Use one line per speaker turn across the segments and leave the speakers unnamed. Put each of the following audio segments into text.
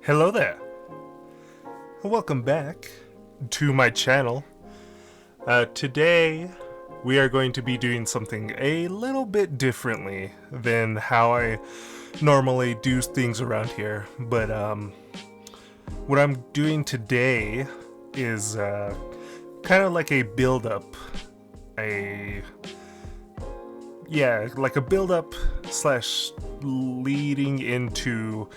Hello there. Welcome back to my channel. Today we are going to be doing something a little bit differently than how I normally do things around here. But what I'm doing today is kind of like a build-up, like a build-up slash leading into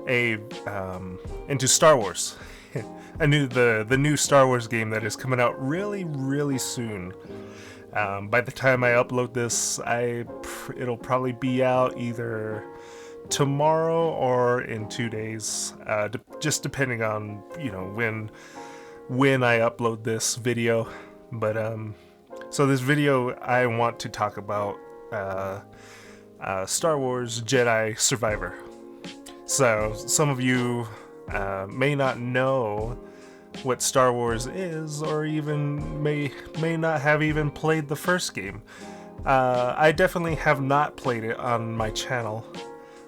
into Star Wars. The new Star Wars game that is coming out really soon. By the time I upload this, it'll probably be out either tomorrow or in 2 days, just depending on when I upload this video. But so this video I want to talk about Star Wars Jedi Survivor. So some of you may not know what Star Wars is, or even may not have even played the first game. I definitely have not played it on my channel,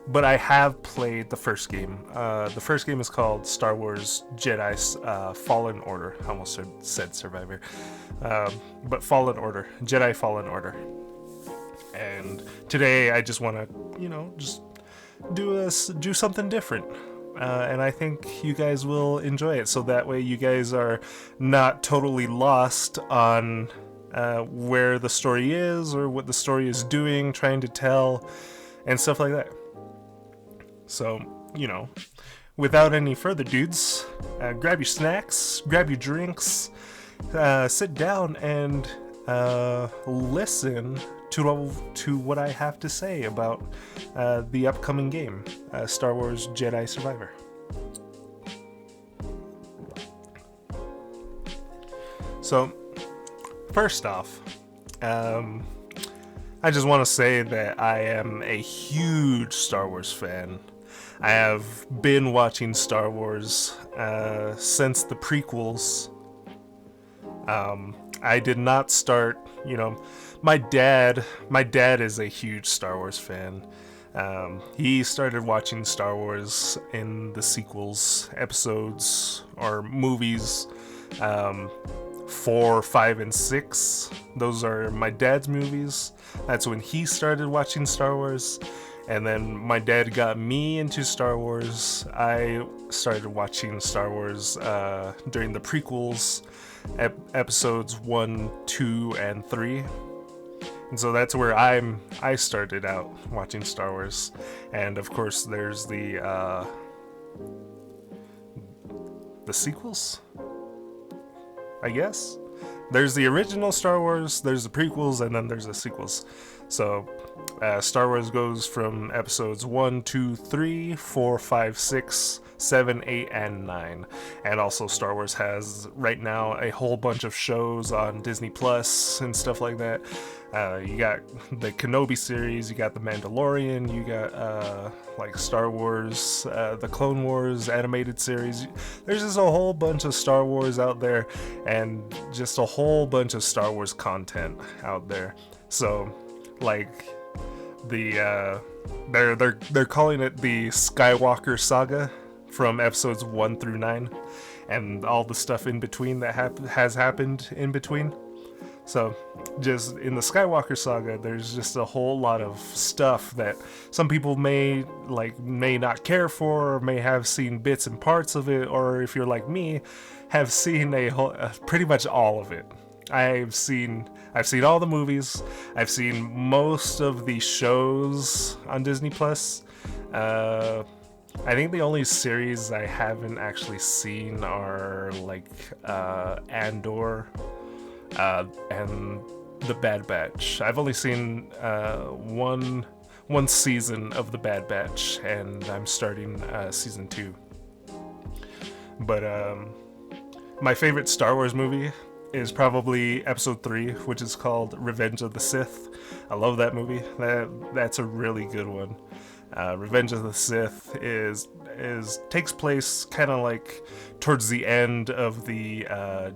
but I have played the first game. The first game is called Star Wars Jedi Fallen Order. I almost said Survivor, but Fallen Order, Jedi Fallen Order. And today I just want to, just do something different. And I think you guys will enjoy it, so that way you guys are not totally lost on where the story is or what the story is doing, trying to tell, and stuff like that. So, without any further dudes, grab your snacks, grab your drinks, sit down and listen to what I have to say about the upcoming game, Star Wars Jedi Survivor. So, first off, I just want to say that I am a huge Star Wars fan. I have been watching Star Wars since the prequels. I did not start, my dad is a huge Star Wars fan. He started watching Star Wars in the sequels, episodes, or movies, 4, 5, and 6. Those are my dad's movies. That's when he started watching Star Wars. And then my dad got me into Star Wars. I started watching Star Wars during the prequels, episodes 1, 2, and 3. And so that's where I started out watching Star Wars. And of course there's the sequels, I guess. There's the original Star Wars, there's the prequels, and then there's the sequels. So Star Wars goes from episodes 1, 2, 3, 4, 5, 6, 7, 8, and 9. And also Star Wars has right now a whole bunch of shows on Disney Plus and stuff like that. You got the Kenobi series, you got the Mandalorian, you got like Star Wars, the Clone Wars animated series. There's just a whole bunch of Star Wars out there, and just a whole bunch of Star Wars content out there. So like they're calling it the Skywalker saga from episodes 1 through 9, and all the stuff in between that has happened in between. So just in the Skywalker saga, there's just a whole lot of stuff that some people may not care for, or may have seen bits and parts of it, or if you're like me, have seen pretty much all of it. I've seen all the movies. I've seen most of the shows on Disney Plus. I think the only series I haven't actually seen are like Andor and The Bad Batch. I've only seen one season of The Bad Batch, and I'm starting season 2. But my favorite Star Wars movie is probably episode 3, which is called Revenge of the Sith. I love that movie. That's a really good one. Revenge of the Sith takes place kind of like towards the end of the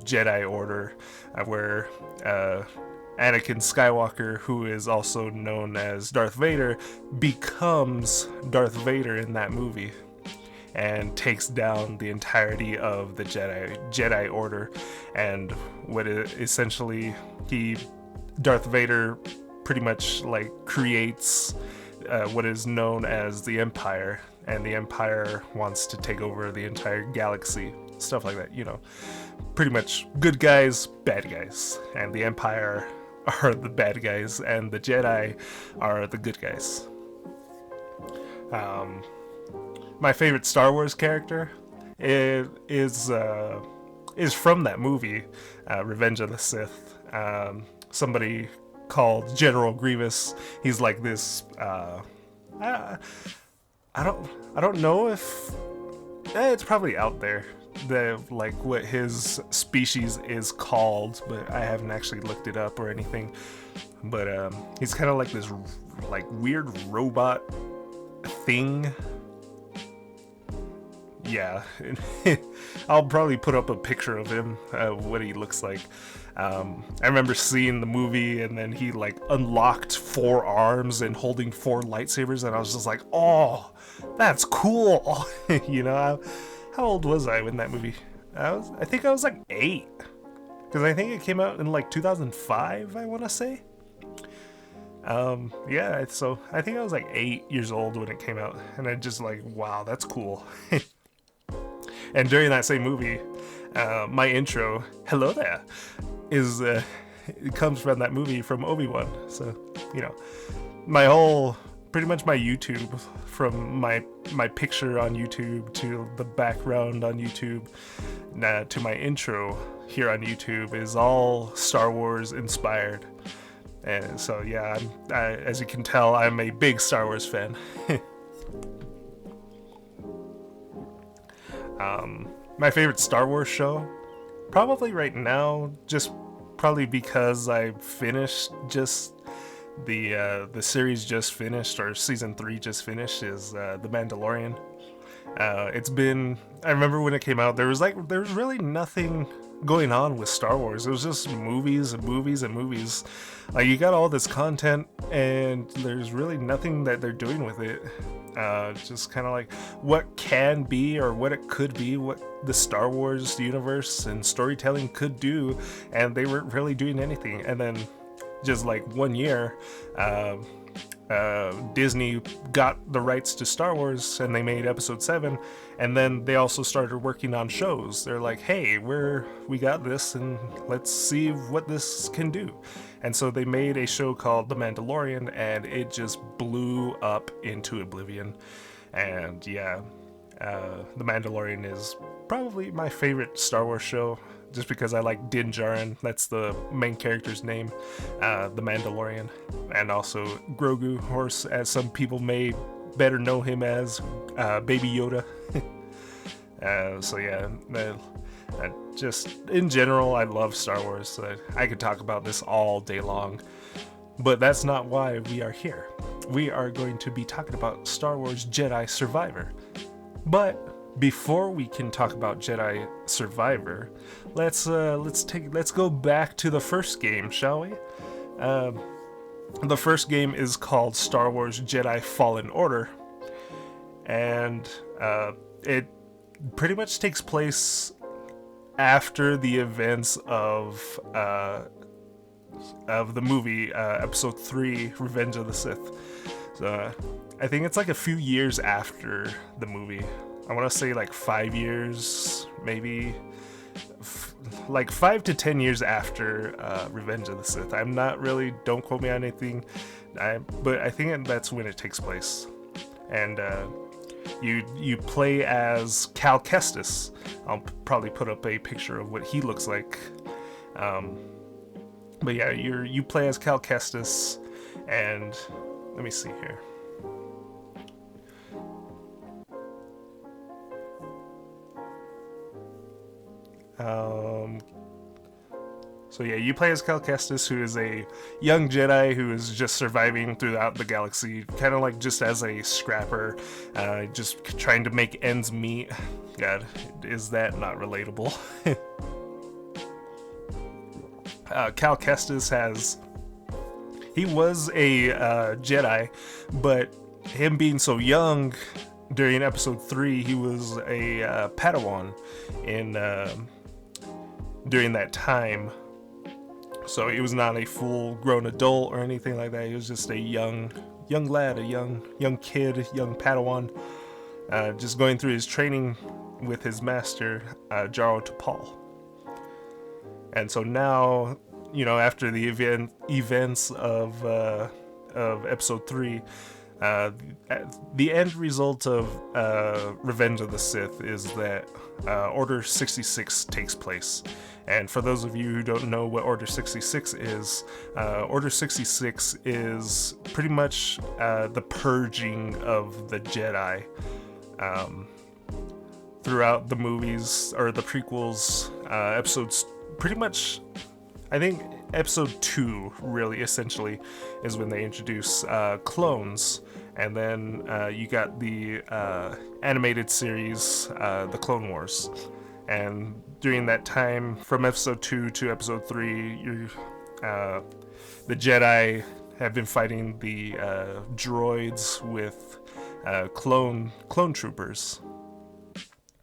Jedi Order, where Anakin Skywalker, who is also known as Darth Vader, becomes Darth Vader in that movie and takes down the entirety of the Jedi Order. And what it, essentially Darth Vader pretty much like creates what is known as the Empire, and the Empire wants to take over the entire galaxy, stuff like that, you know. Pretty much good guys, bad guys, and the Empire are the bad guys, and the Jedi are the good guys. My favorite Star Wars character is from that movie, Revenge of the Sith. Somebody called General Grievous. He's like this. I don't know if it's probably out there, like what his species is called, but I haven't actually looked it up or anything. But he's kind of like this like weird robot thing. Yeah, I'll probably put up a picture of him, what he looks like. I remember seeing the movie, and then he like unlocked 4 arms and holding 4 lightsabers, and I was just like, oh, that's cool. You know, how old was I in that movie? I think I was like 8, because I think it came out in like 2005, I want to say. Yeah, so I think I was like 8 years old when it came out, and I just like, wow, that's cool. And during that same movie, my intro, hello there, is it comes from that movie from Obi-Wan. So, you know, pretty much my YouTube, from my picture on YouTube to the background on YouTube, to my intro here on YouTube, is all Star Wars inspired. And so, yeah, as you can tell, I'm a big Star Wars fan. My favorite Star Wars show, probably right now, just probably because I finished just the series just finished, or season 3 just finished, is The Mandalorian. It's been, I remember when it came out, there was really nothing going on with Star Wars. It was just movies and movies and movies. Like, you got all this content, and there's really nothing that they're doing with it. Just kind of like what can be, or what it could be, what the Star Wars universe and storytelling could do, and they weren't really doing anything. And then just like 1 year, Disney got the rights to Star Wars, and they made Episode 7, and then they also started working on shows. They're like, hey, we got this, and let's see what this can do. And so they made a show called The Mandalorian, and it just blew up into oblivion. And yeah, The Mandalorian is probably my favorite Star Wars show, just because I like Din Djarin. That's the main character's name, the Mandalorian. And also Grogu, or as some people may better know him as, Baby Yoda. So yeah, just in general, I love Star Wars. So I could talk about this all day long, but that's not why we are here. We are going to be talking about Star Wars Jedi Survivor. But before we can talk about Jedi Survivor, let's go back to the first game, shall we? The first game is called Star Wars Jedi Fallen Order, and it pretty much takes place after the events of the movie Episode 3, Revenge of the Sith. So I think it's like a few years after the movie. I want to say like 5 years, maybe like 5 to 10 years after Revenge of the Sith. I'm not really, don't quote me on anything, but I think that's when it takes place. And you play as Cal Kestis. I'll probably put up a picture of what he looks like. But yeah, you play as Cal Kestis, and let me see here. So yeah, you play as Cal Kestis, who is a young Jedi who is just surviving throughout the galaxy, kind of like just as a scrapper, just trying to make ends meet. God, is that not relatable? Cal Kestis has he was a Jedi, but him being so young during episode 3, he was a Padawan in during that time. So he was not a full-grown adult or anything like that. He was just a young lad, a young kid, young Padawan, just going through his training with his master, Jaro Tapal. And so now, after the events of episode 3, the end result of Revenge of the Sith is that Order 66 takes place. And for those of you who don't know what Order 66 is, Order 66 is pretty much the purging of the Jedi. Throughout the movies, or the prequels, episodes, pretty much, I think episode 2, really, essentially, is when they introduce clones. And then you got the animated series, The Clone Wars. And during that time, from episode 2 to episode 3, the Jedi have been fighting the droids with clone troopers.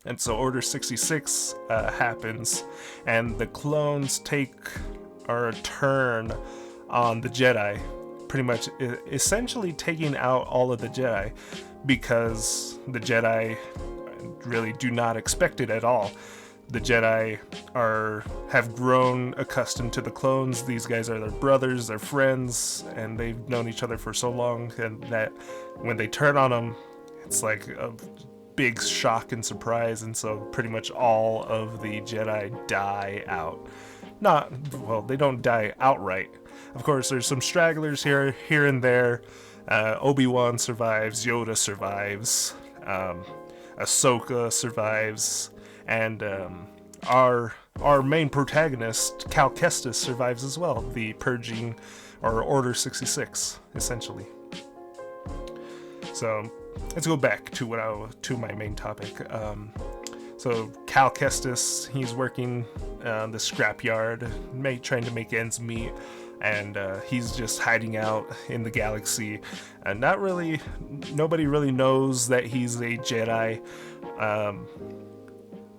And so Order 66 happens, and the clones take a turn on the Jedi, pretty much essentially taking out all of the Jedi, because the Jedi really do not expect it at all. The Jedi have grown accustomed to the clones. These guys are their brothers, their friends, and they've known each other for so long, and that when they turn on them, it's like a big shock and surprise. And so pretty much all of the Jedi die out. They don't die outright. Of course, there's some stragglers here and there. Obi-Wan survives, Yoda survives, Ahsoka survives, and our main protagonist, Cal Kestis, survives as well. The purging, or Order 66, essentially. So let's go back to my main topic. So Cal Kestis, he's working the scrapyard, trying to make ends meet, and he's just hiding out in the galaxy. And nobody really knows that he's a Jedi,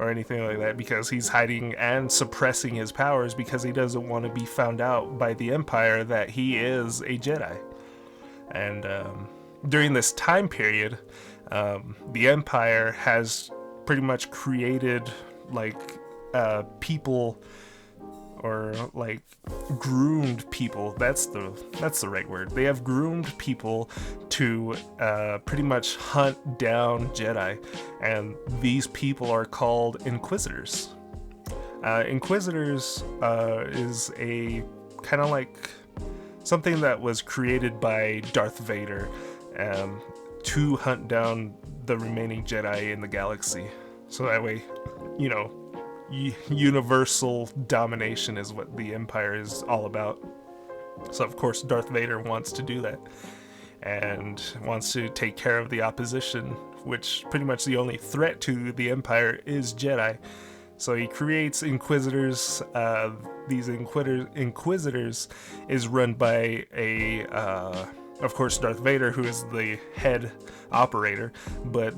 or anything like that, because he's hiding and suppressing his powers because he doesn't want to be found out by the Empire that he is a Jedi. And during this time period, the Empire has pretty much created people, or groomed people. That's the right word. They have groomed people to pretty much hunt down Jedi, and these people are called Inquisitors. Inquisitors is a kind of like something that was created by Darth Vader to hunt down the remaining Jedi in the galaxy. So that way, universal domination is what the Empire is all about. So of course Darth Vader wants to do that, and wants to take care of the opposition, which pretty much the only threat to the Empire is Jedi. So he creates Inquisitors. These Inquisitors is run by of course, Darth Vader, who is the head operator, but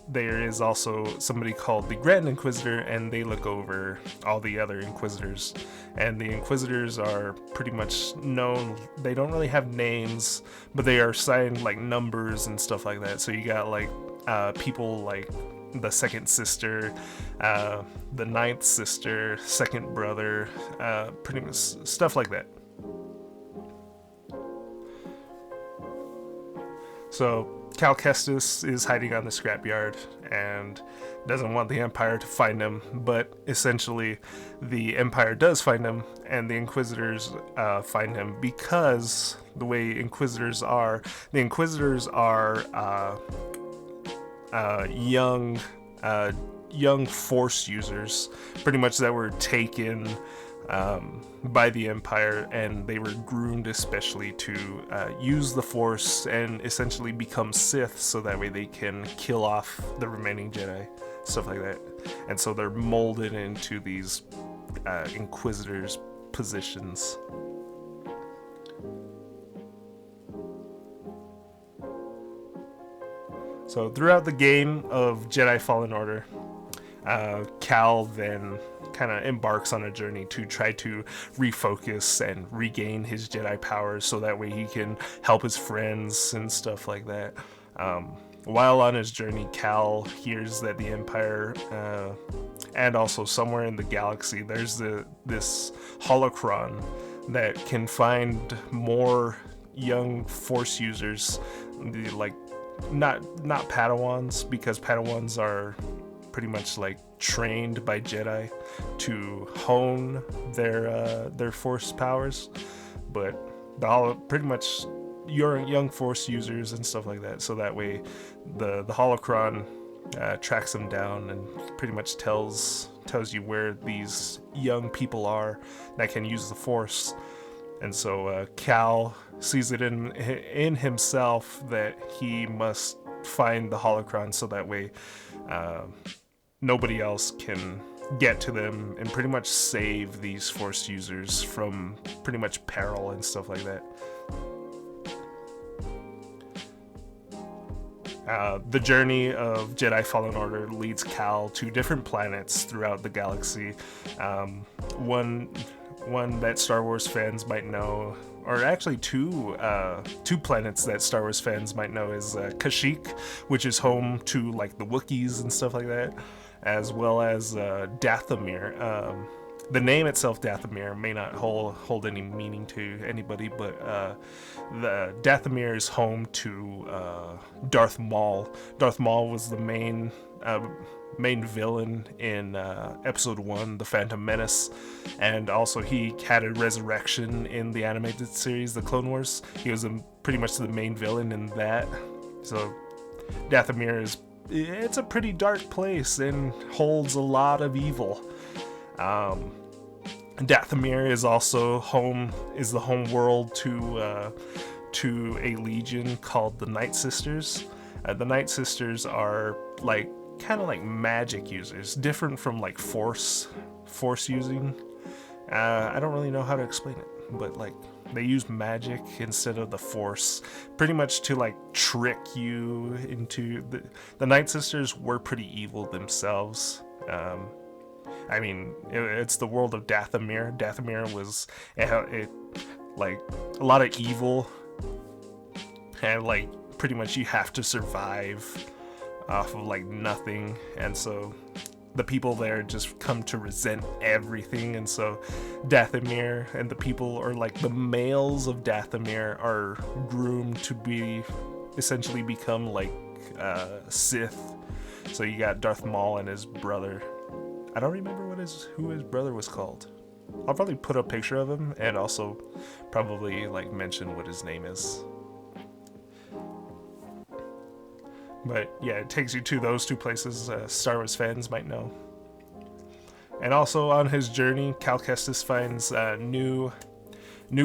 there is also somebody called the Grand Inquisitor, and they look over all the other Inquisitors. And the Inquisitors are pretty much known, they don't really have names, but they are assigned numbers and stuff like that. So you got people like the second sister, the ninth sister, second brother, pretty much stuff like that. So Cal Kestis is hiding on the scrapyard and doesn't want the Empire to find him, but essentially the Empire does find him, and the Inquisitors find him because the way the Inquisitors are young Force users, pretty much, that were taken by the Empire, and they were groomed especially to use the Force and essentially become Sith, so that way they can kill off the remaining Jedi, stuff like that. And so they're molded into these Inquisitors positions. So throughout the game of Jedi Fallen Order, Cal then kind of embarks on a journey to try to refocus and regain his Jedi powers so that way he can help his friends and stuff like that. While on his journey, Cal hears that the Empire and also somewhere in the galaxy there's this holocron that can find more young Force users, like not Padawans, because Padawans are pretty much like trained by Jedi to hone their Force powers, but pretty much your young Force users and stuff like that. So that way, the holocron tracks them down and pretty much tells you where these young people are that can use the Force. And so Cal sees it in himself that he must find the holocron so that way nobody else can get to them and pretty much save these Force users from pretty much peril and stuff like that. The journey of Jedi Fallen Order leads Cal to different planets throughout the galaxy. One that Star Wars fans might know, or actually two planets that Star Wars fans might know, is Kashyyyk, which is home to like the Wookiees and stuff like that, as well as Dathomir. The name itself, Dathomir, may not hold any meaning to anybody, but the Dathomir is home to Darth Maul. Darth Maul was the main villain in Episode 1, The Phantom Menace, and also he had a resurrection in the animated series, The Clone Wars. He was pretty much the main villain in that. So Dathomir it's a pretty dark place and holds a lot of evil. Dathomir is also the home world to a legion called the Night Sisters. The Night Sisters are like kind of like magic users, different from like force using. I don't really know how to explain it, but like they use magic instead of the Force, pretty much to like trick you into the Night Sisters were pretty evil themselves. I mean, it's the world of Dathomir. Dathomir was it like a lot of evil, and like pretty much you have to survive off of like nothing, and so the people there just come to resent everything. And so Dathomir and the people, or like the males of Dathomir, are groomed to essentially become like Sith. So you got Darth Maul and his brother. I don't remember who his brother was called. I'll probably put a picture of him and also probably like mention what his name is. But yeah, it takes you to those two places Star Wars fans might know. And also on his journey, Cal Kestis finds new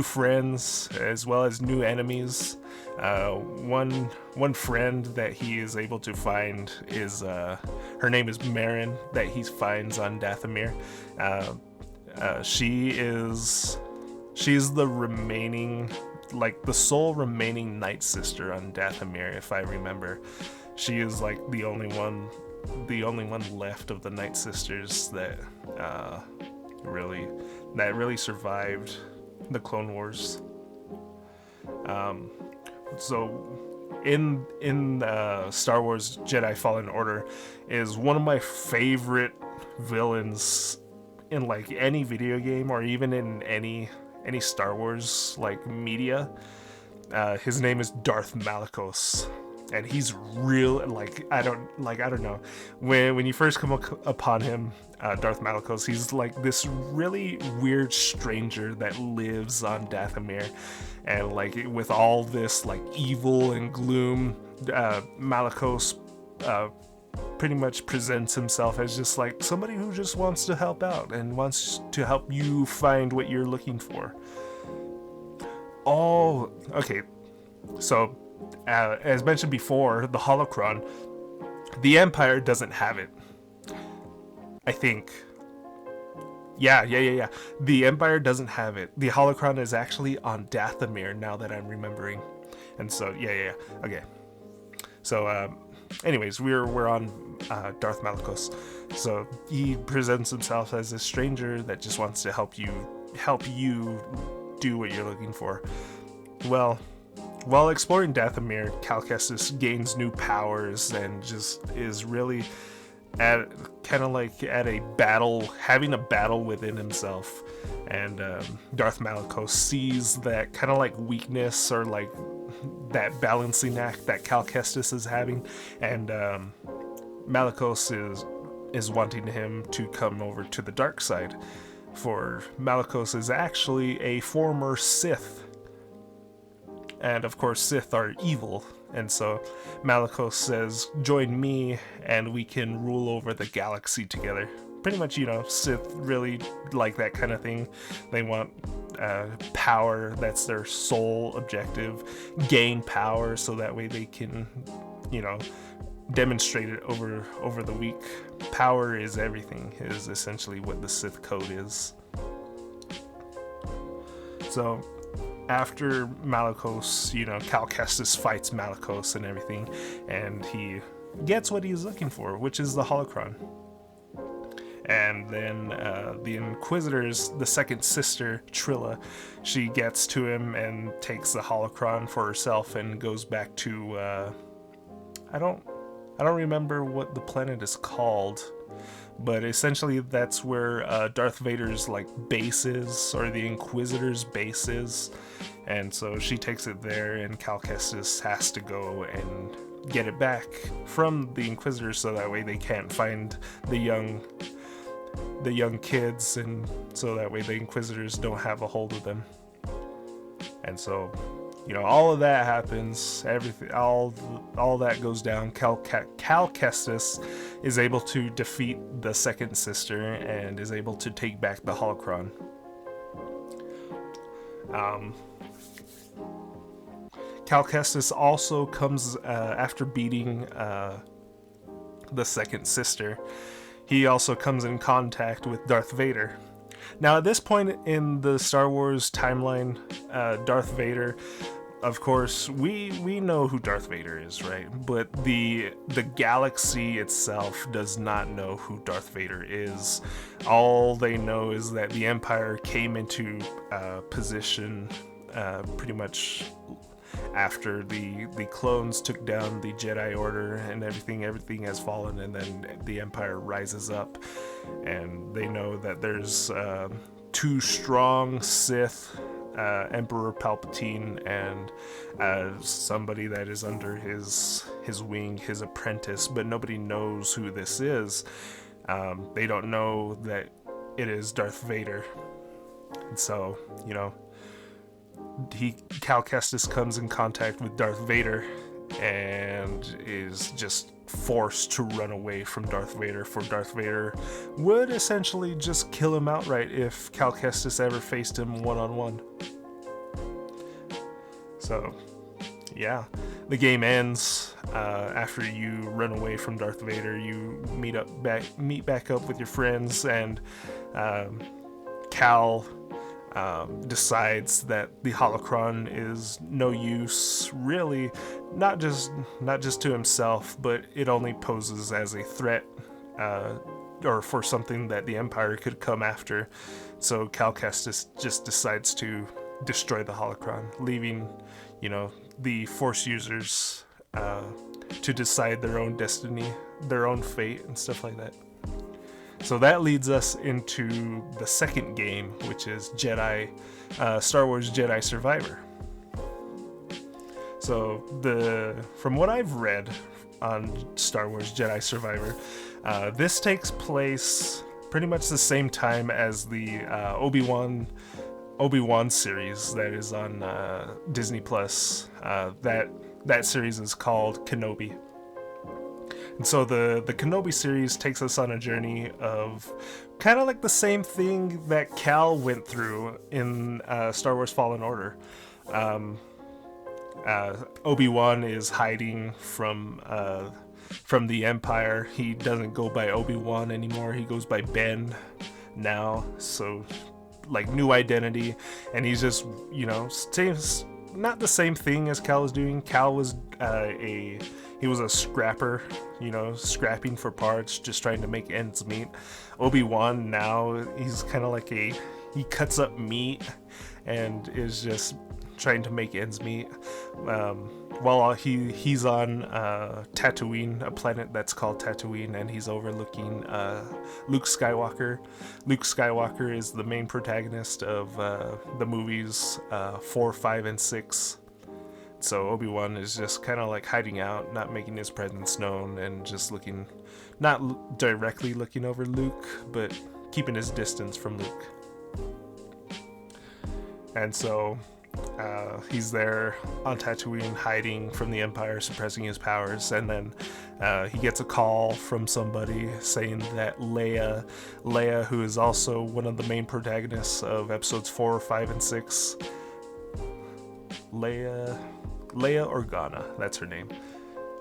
friends as well as new enemies. One friend that he is able to find is her name is Marin, that he finds on Dathomir. She's the remaining, like the sole remaining Night Sister on Dathomir, if I remember. She is like the only one left of the Night Sisters that really survived the Clone Wars. So in Star Wars Jedi Fallen Order is one of my favorite villains in like any video game or even in any Star Wars like media. His name is Darth Malakos. And he's real, like I don't know. When you first come upon him, Darth Malakos, he's like this really weird stranger that lives on Dathomir, and like with all this like evil and gloom, Malakos pretty much presents himself as just like somebody who just wants to help out and wants to help you find what you're looking for. Oh, okay, so. As mentioned before, the holocron, the Empire doesn't have it. I think. Yeah. The Empire doesn't have it. The holocron is actually on Dathomir, now that I'm remembering. And so, yeah. Okay. So, anyways, we're on Darth Malakos. So he presents himself as a stranger that just wants to help you do what you're looking for. Well, while exploring Dathomir, Cal Kestis gains new powers and just is really at kind of like at a battle, having a battle within himself. And Darth Malakos sees that kind of like weakness or like that balancing act that Cal Kestis is having, and Malakos is wanting him to come over to the dark side. For Malakos is actually a former Sith. And of course, Sith are evil. And so Malakos says, join me and we can rule over the galaxy together. Pretty much, Sith really like that kind of thing. They want power. That's their sole objective. Gain power so that way they can, demonstrate it over the weak. Power is everything, is essentially what the Sith code is. So after Malakos, Cal Kestis fights Malakos and everything, and he gets what he's looking for, which is the holocron. And then the Inquisitors, the second sister, Trilla, she gets to him and takes the holocron for herself and goes back to, I don't remember what the planet is called, but essentially that's where Darth Vader's like base is, or the Inquisitor's base is. And so she takes it there, and Cal Kestis has to go and get it back from the Inquisitors so that way they can't find the young kids, and so that way the Inquisitors don't have a hold of them. And so, all of that happens. Everything, all that goes down. Cal Kestis is able to defeat the second sister and is able to take back the holocron. Cal Kestis also comes after beating the second sister. He also comes in contact with Darth Vader. Now, at this point in the Star Wars timeline, Darth Vader, of course, we know who Darth Vader is, right? But the galaxy itself does not know who Darth Vader is. All they know is that the Empire came into position pretty much after the clones took down the Jedi Order and everything has fallen, and then the Empire rises up, and they know that there's two strong Sith, Emperor Palpatine and somebody that is under his wing, his apprentice, but nobody knows who this is. They don't know that it is Darth Vader. And so, Cal Kestis comes in contact with Darth Vader and is just forced to run away from Darth Vader, for Darth Vader would essentially just kill him outright if Cal Kestis ever faced him one-on-one. So, yeah, the game ends after you run away from Darth Vader. You meet back up with your friends, and Cal decides that the holocron is no use, really, not just to himself, but it only poses as a threat or for something that the Empire could come after. So Cal Kestis just decides to destroy the holocron, leaving the Force users to decide their own destiny, their own fate, and stuff like that. So that leads us into the second game, which is Star Wars Jedi Survivor. So from what I've read on Star Wars Jedi Survivor, this takes place pretty much the same time as the Obi-Wan series that is on Disney Plus. That series is called Kenobi. And so the Kenobi series takes us on a journey of kind of like the same thing that Cal went through in Star Wars Fallen Order. Obi-Wan is hiding from the Empire. He doesn't go by Obi-Wan anymore. He goes by Ben now. So, like, new identity. And he's just, not the same thing as Cal was doing. Cal was he was a scrapper, scrapping for parts, just trying to make ends meet. Obi-Wan now, he's kind of like he cuts up meat and is just trying to make ends meet. While he's on Tatooine, a planet that's called Tatooine, and he's overlooking Luke Skywalker. Luke Skywalker is the main protagonist of the movies 4, 5, and 6. So Obi-Wan is just kind of like hiding out, not making his presence known, and just not directly looking over Luke, but keeping his distance from Luke. And so he's there on Tatooine, hiding from the Empire, suppressing his powers, and then he gets a call from somebody saying that Leia, who is also one of the main protagonists of episodes 4, 5, and 6, Leia Organa, that's her name.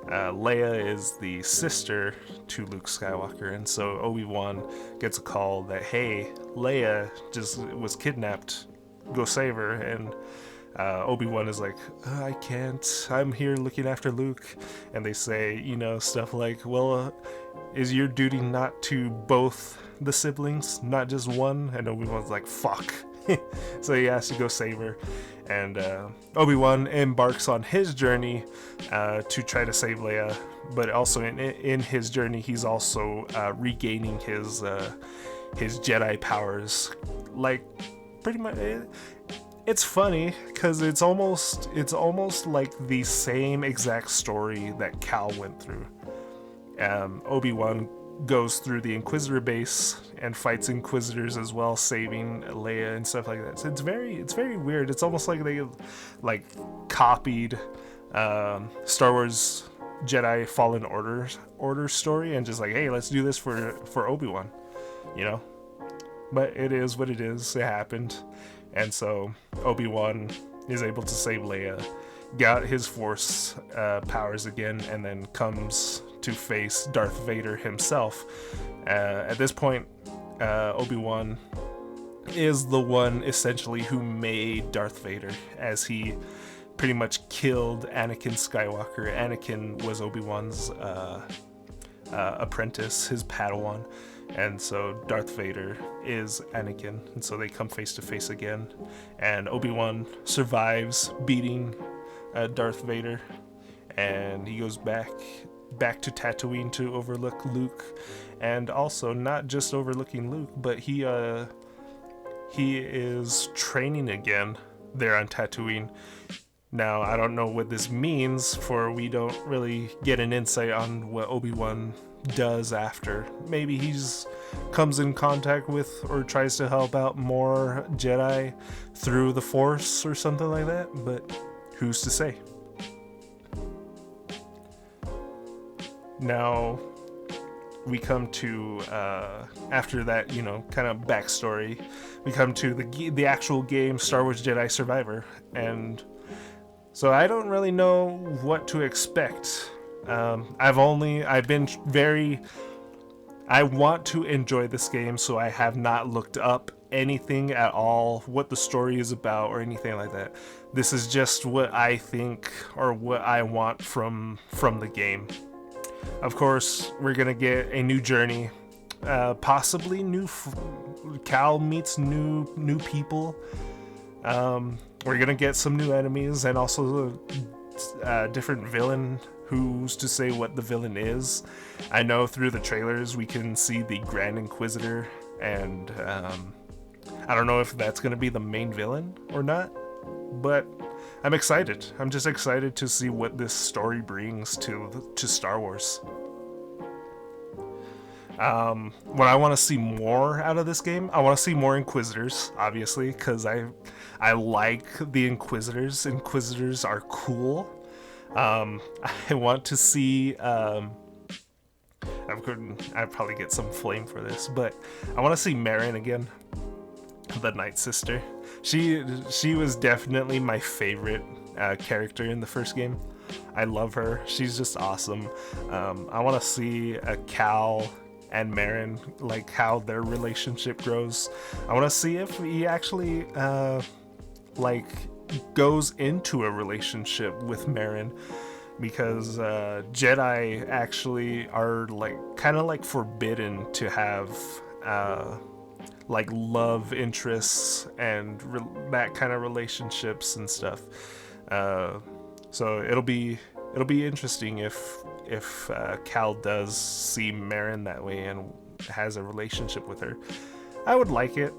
Leia is the sister to Luke Skywalker, and so Obi-Wan gets a call that, hey, Leia just was kidnapped, go save her. And Obi-Wan is like, I can't, I'm here looking after Luke. And they say, stuff like, well, is your duty not to both the siblings, not just one? And Obi-Wan's like, fuck. So he has to go save her. And Obi-Wan embarks on his journey to try to save Leia, but also in his journey, he's also regaining his Jedi powers. Like, pretty much, it's funny because it's almost like the same exact story that Cal went through. Obi-Wan goes through the Inquisitor base and fights Inquisitors as well, saving Leia and stuff like that. So it's very weird. It's almost like they copied Star Wars Jedi Fallen Order story and just like, hey, let's do this for Obi-Wan, But it is what it is. It happened. And so Obi-Wan is able to save Leia, got his Force powers again, and then comes to face Darth Vader himself. At this point, Obi-Wan is the one essentially who made Darth Vader, as he pretty much killed Anakin Skywalker. Anakin was Obi-Wan's apprentice, his Padawan. And so Darth Vader is Anakin, and so they come face to face again. And Obi-Wan survives beating Darth Vader, and he goes back to Tatooine to overlook Luke, and also not just overlooking Luke, but he is training again there on Tatooine. Now, I don't know what this means, for we don't really get an insight on what Obi-Wan does after. Maybe he's comes in contact with or tries to help out more Jedi through the Force or something like that, but who's to say? Now we come to after that, kind of backstory, we come to the actual game, Star Wars Jedi Survivor. And so I don't really know what to expect. I want to enjoy this game, so I have not looked up anything at all, what the story is about or anything like that. This is just what I think or what I want from the game. Of course, we're gonna get a new journey, possibly Cal meets new people. We're gonna get some new enemies and also a different villain. Who's to say what the villain is? I know through the trailers we can see the Grand Inquisitor, and I don't know if that's going to be the main villain or not, but I'm excited. I'm just excited to see what this story brings to Star Wars. What I want to see more out of this game, I want to see more Inquisitors, obviously, because I like the Inquisitors. Inquisitors are cool. I want to see, I'd probably get some flame for this, but I want to see Merrin again, the Night Sister. She was definitely my favorite character in the first game. I love her. She's just awesome. I want to see Cal and Merrin, like how their relationship grows. I want to see if he actually goes into a relationship with Marin, because Jedi actually are like kind of like forbidden to have like love interests and that kind of relationships and stuff. So it'll be interesting if Cal does see Marin that way and has a relationship with her. I would like it,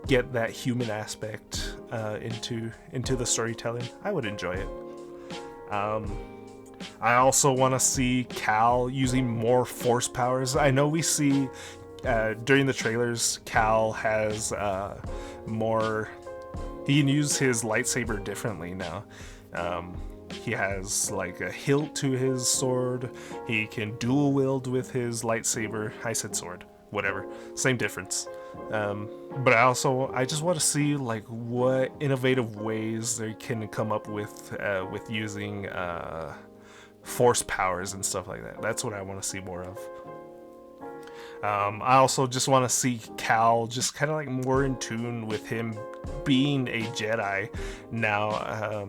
get that human aspect into the storytelling. I would enjoy it. I also want to see Cal using more force powers. I know we see during the trailers, Cal has more. He can use his lightsaber differently now. He has like a hilt to his sword. He can dual wield with his lightsaber. I said sword, whatever, same difference. But I just want to see like what innovative ways they can come up with using force powers and stuff like that. That's what I want to see more of. I also just want to see Cal just kind of like more in tune with him being a Jedi now.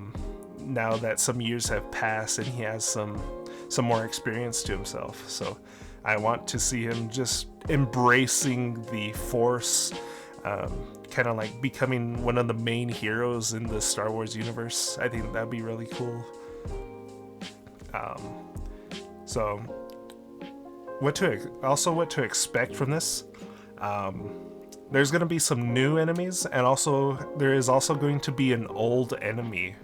Now that some years have passed and he has some more experience to himself, so I want to see him just embracing the Force, kind of like becoming one of the main heroes in the Star Wars universe. I think that'd be really cool. So what to expect from this. There's going to be some new enemies, and also there is also going to be an old enemy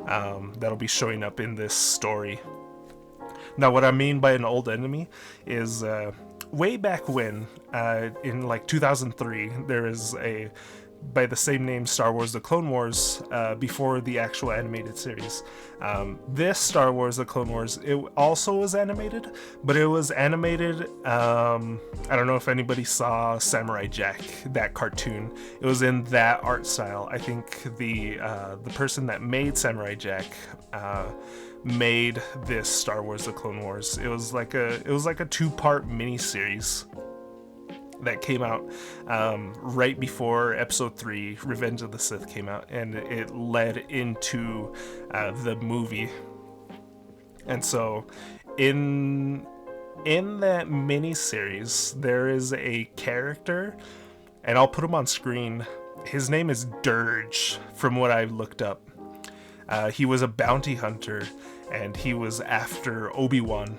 that'll be showing up in this story. Now, what I mean by an old enemy is way back when, in like 2003, there is by the same name, Star Wars The Clone Wars, before the actual animated series. This Star Wars The Clone Wars, it also was animated, but it was animated, I don't know if anybody saw Samurai Jack, that cartoon. It was in that art style. I think the person that made Samurai Jack made this Star Wars The Clone Wars. It was like a 2-part miniseries that came out right before Episode 3, Revenge of the Sith, came out, and it led into the movie. And so, in that mini-series, there is a character, and I'll put him on screen. His name is Dirge, from what I looked up. He was a bounty hunter, and he was after Obi-Wan.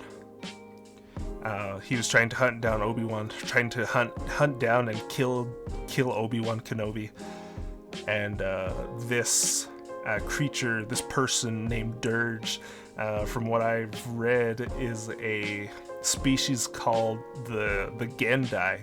He was trying to hunt down Obi-Wan, trying to hunt down and kill Obi-Wan Kenobi. And this creature, this person named Dirge, from what I've read, is a species called the Gendai,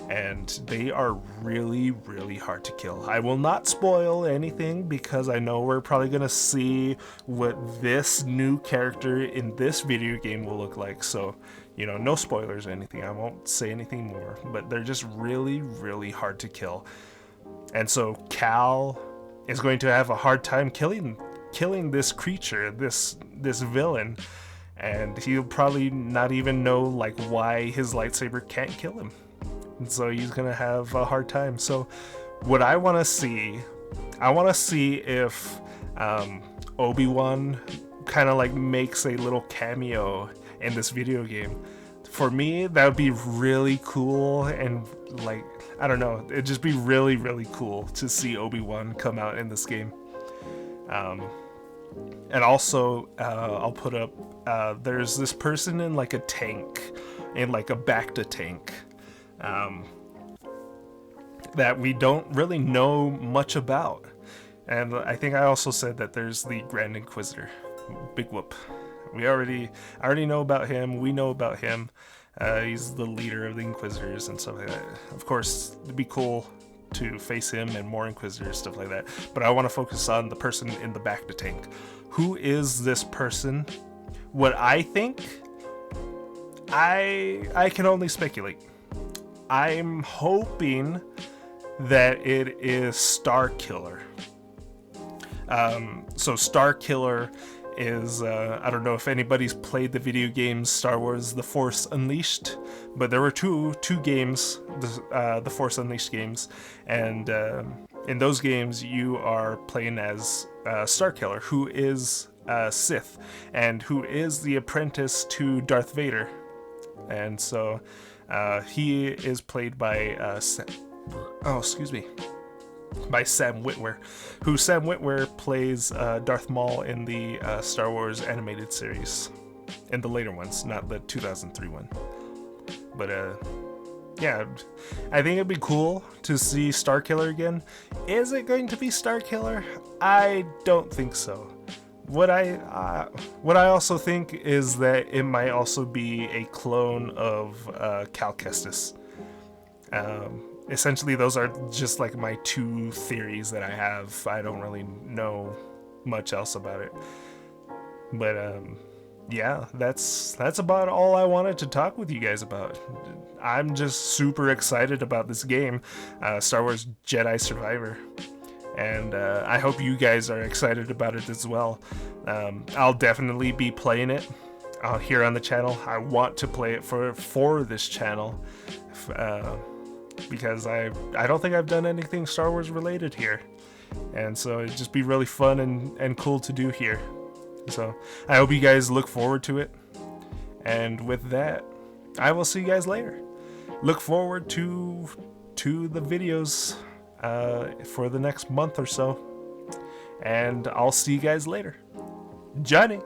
and they are really, really hard to kill. I will not spoil anything because I know we're probably gonna see what this new character in this video game will look like, so no spoilers or anything. I won't say anything more, but they're just really, really hard to kill. And so Cal is going to have a hard time killing this creature, this villain, and he'll probably not even know like why his lightsaber can't kill him. And so he's gonna have a hard time. So what I want to see if Obi-Wan kind of like makes a little cameo in this video game. For me, that would be really cool, and like, I don't know, it'd just be really, really cool to see Obi-Wan come out in this game. And also, I'll put up, there's this person in like a tank, in like a Bacta tank, that we don't really know much about. And I think I also said that there's the Grand Inquisitor, Big Whoop. I already know about him. We know about him. He's the leader of the Inquisitors and stuff like that. Of course, it'd be cool to face him and more Inquisitors, stuff like that. But I want to focus on the person in the Bacta tank. Who is this person? What I think, I can only speculate. I'm hoping that it is Starkiller. So Starkiller is, I don't know if anybody's played the video game Star Wars The Force Unleashed, but there were two games, the Force Unleashed games, and in those games you are playing as Starkiller, who is Sith and who is the apprentice to Darth Vader. And so he is played by by Sam Witwer, who Sam Witwer plays Darth Maul in the Star Wars animated series, in the later ones, not the 2003 one. But yeah, I think it'd be cool to see Starkiller again. Is it going to be Starkiller? I don't think so. What I also think is that it might also be a clone of Cal Kestis. Essentially, those are just like my two theories that I have. I don't really know much else about it. But yeah, that's about all I wanted to talk with you guys about. I'm just super excited about this game, Star Wars Jedi Survivor. And I hope you guys are excited about it as well. I'll definitely be playing it here on the channel. I want to play it for this channel. Because I don't think I've done anything Star Wars related here, and so it'd just be really fun and cool to do here. So I hope you guys look forward to it, and with that, I will see you guys later. Look forward to the videos for the next month or so, and I'll see you guys later. Johnny.